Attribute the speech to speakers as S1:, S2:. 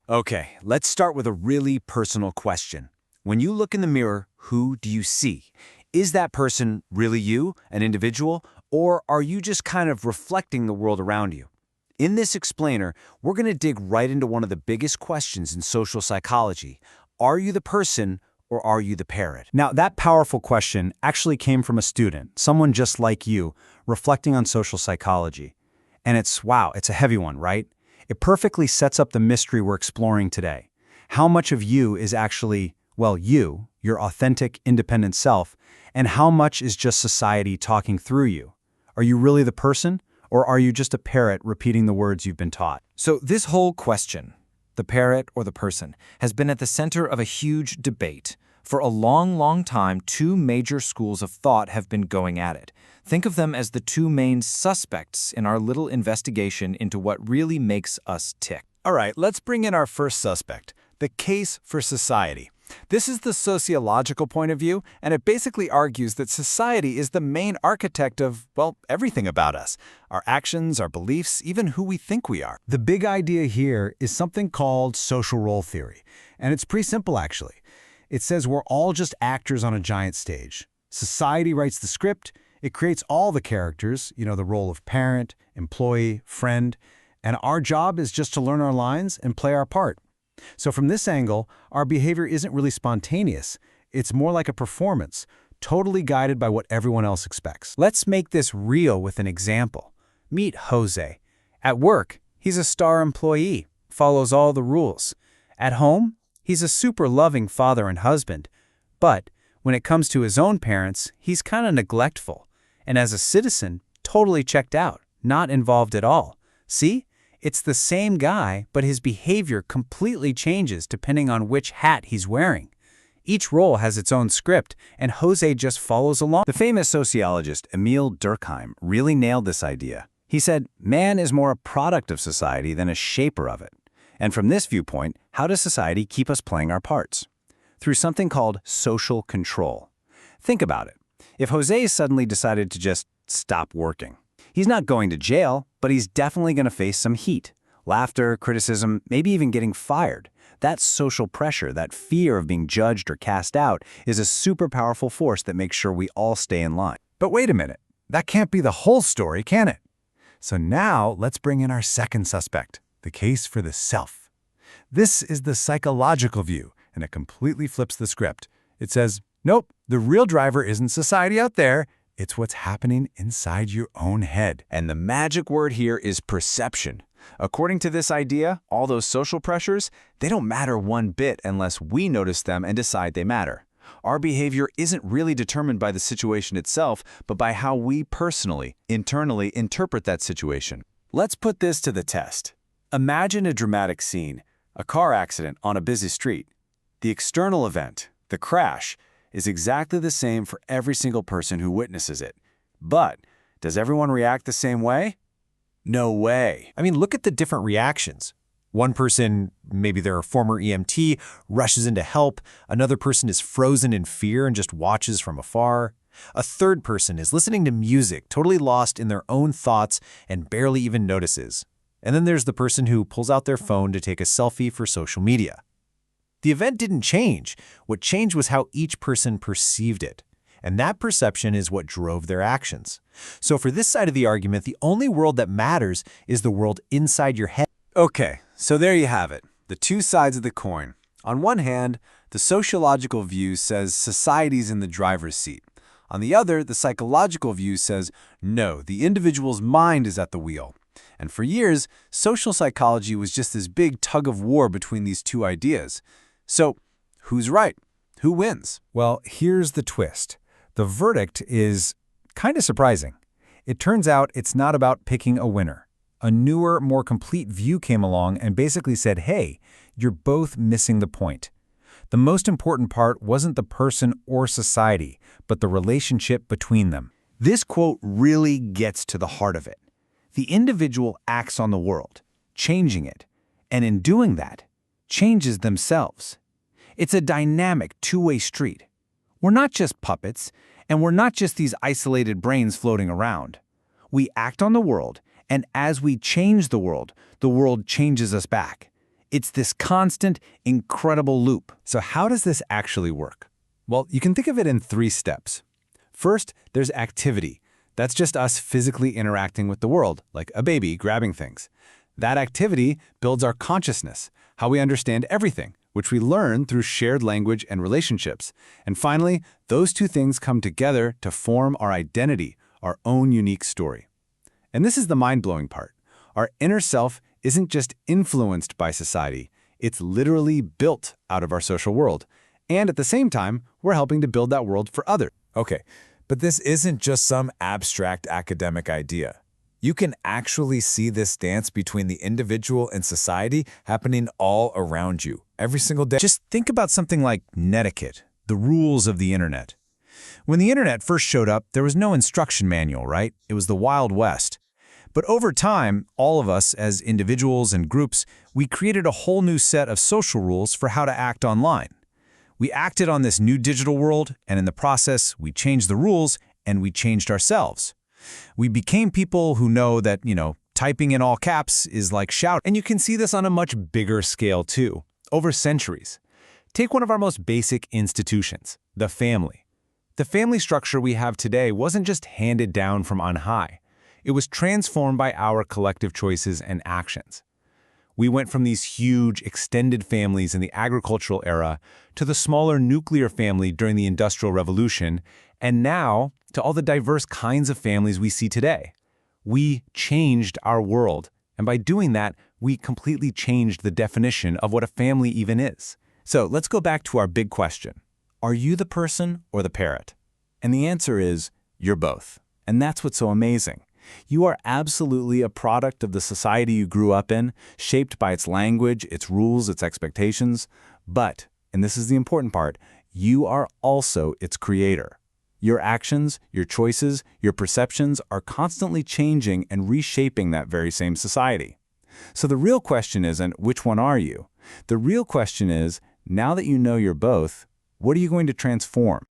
S1: Okay, let's start with a really personal question. When you look in the mirror, who do you see? Is that person really you, an individual, or are you just kind of reflecting the world around you? In this explainer, we're going to dig right into one of the biggest questions in social psychology. Are you the person or are you the parrot?
S2: Now, that powerful question actually came from a student, someone just like you, reflecting on social psychology. And wow, it's a heavy one, right? It perfectly sets up the mystery we're exploring today. How much of you is actually, well, you, your authentic, independent self, and how much is just society talking through you? Are you really the person, or are you just a parrot repeating the words you've been taught?
S3: So this whole question, the parrot or the person, has been at the center of a huge debate. For a long, long time, two major schools of thought have been going at it. Think of them as the two main suspects in our little investigation into what really makes us tick.
S4: All right, let's bring in our first suspect, the case for society. This is the sociological point of view, and it basically argues that society is the main architect of, well, everything about us. Our actions, our beliefs, even who we think we are.
S5: The big idea here is something called social role theory, and it's pretty simple actually. It says we're all just actors on a giant stage. Society writes the script, it creates all the characters, the role of parent, employee, friend, and our job is just to learn our lines and play our part. So from this angle, our behavior isn't really spontaneous. It's more like a performance, totally guided by what everyone else expects.
S2: Let's make this real with an example. Meet Jose. At work, he's a star employee, follows all the rules. At home, he's a super loving father and husband. But when it comes to his own parents, he's kind of neglectful. And as a citizen, totally checked out, not involved at all. See? It's the same guy, but his behavior completely changes depending on which hat he's wearing. Each role has its own script, and Jose just follows along.
S1: The famous sociologist Emil Durkheim really nailed this idea. He said, man is more a product of society than a shaper of it. And from this viewpoint, how does society keep us playing our parts? Through something called social control. Think about it. If Jose suddenly decided to just stop working, he's not going to jail, but he's definitely going to face some heat. Laughter, criticism, maybe even getting fired. That social pressure, that fear of being judged or cast out, is a super powerful force that makes sure we all stay in line.
S5: But wait a minute, that can't be the whole story, can it? So now let's bring in our second suspect, the case for the self. This is the psychological view, and it completely flips the script. It says, nope, the real driver isn't society out there. It's what's happening inside your own head.
S1: And the magic word here is perception. According to this idea, all those social pressures, they don't matter one bit unless we notice them and decide they matter. Our behavior isn't really determined by the situation itself, but by how we personally, internally interpret that situation. Let's put this to the test. Imagine a dramatic scene, a car accident on a busy street. The external event, the crash, is exactly the same for every single person who witnesses it. But does everyone react the same way? No way.
S6: I mean, look at the different reactions. One person, maybe they're a former EMT, rushes in to help. Another person is frozen in fear and just watches from afar. A third person is listening to music, totally lost in their own thoughts and barely even notices. And then there's the person who pulls out their phone to take a selfie for social media. The event didn't change. What changed was how each person perceived it. And that perception is what drove their actions. So for this side of the argument, the only world that matters is the world inside your head.
S1: Okay, so there you have it. The two sides of the coin. On one hand, the sociological view says society's in the driver's seat. On the other, the psychological view says, no, the individual's mind is at the wheel. And for years, social psychology was just this big tug of war between these two ideas. So, who's right? Who wins?
S5: Well, here's the twist. The verdict is kind of surprising. It turns out it's not about picking a winner. A newer, more complete view came along and basically said, hey, you're both missing the point. The most important part wasn't the person or society, but the relationship between them.
S2: This quote really gets to the heart of it. The individual acts on the world, changing it, and in doing that, changes themselves. It's a dynamic two-way street. We're not just puppets, and we're not just these isolated brains floating around. We act on the world, and as we change the world changes us back.
S1: It's this constant, incredible loop. So how does this actually work?
S4: Well, you can think of it in 3 steps. First, there's activity. That's just us physically interacting with the world, like a baby grabbing things. That activity builds our consciousness, how we understand everything, which we learn through shared language and relationships. And finally, those 2 things come together to form our identity, our own unique story. And this is the mind-blowing part. Our inner self isn't just influenced by society, it's literally built out of our social world. And at the same time, we're helping to build that world for others.
S1: Okay, but this isn't just some abstract academic idea. You can actually see this dance between the individual and society happening all around you, every single day. Just think about something like netiquette, the rules of the internet. When the internet first showed up, there was no instruction manual, right? It was the Wild West. But over time, all of us, as individuals and groups, we created a whole new set of social rules for how to act online. We acted on this new digital world, and in the process, we changed the rules, and we changed ourselves. We became people who know that, typing in all caps is like shouting. And you can see this on a much bigger scale, too, over centuries. Take one of our most basic institutions, the family. The family structure we have today wasn't just handed down from on high. It was transformed by our collective choices and actions. We went from these huge, extended families in the agricultural era to the smaller nuclear family during the Industrial Revolution, and now to all the diverse kinds of families we see today. We changed our world, and by doing that, we completely changed the definition of what a family even is. So let's go back to our big question. Are you the person or the parrot? And the answer is, you're both. And that's what's so amazing. You are absolutely a product of the society you grew up in, shaped by its language, its rules, its expectations. But, and this is the important part, you are also its creator. Your actions, your choices, your perceptions are constantly changing and reshaping that very same society. So the real question isn't, which one are you? The real question is, now that you know you're both, what are you going to transform?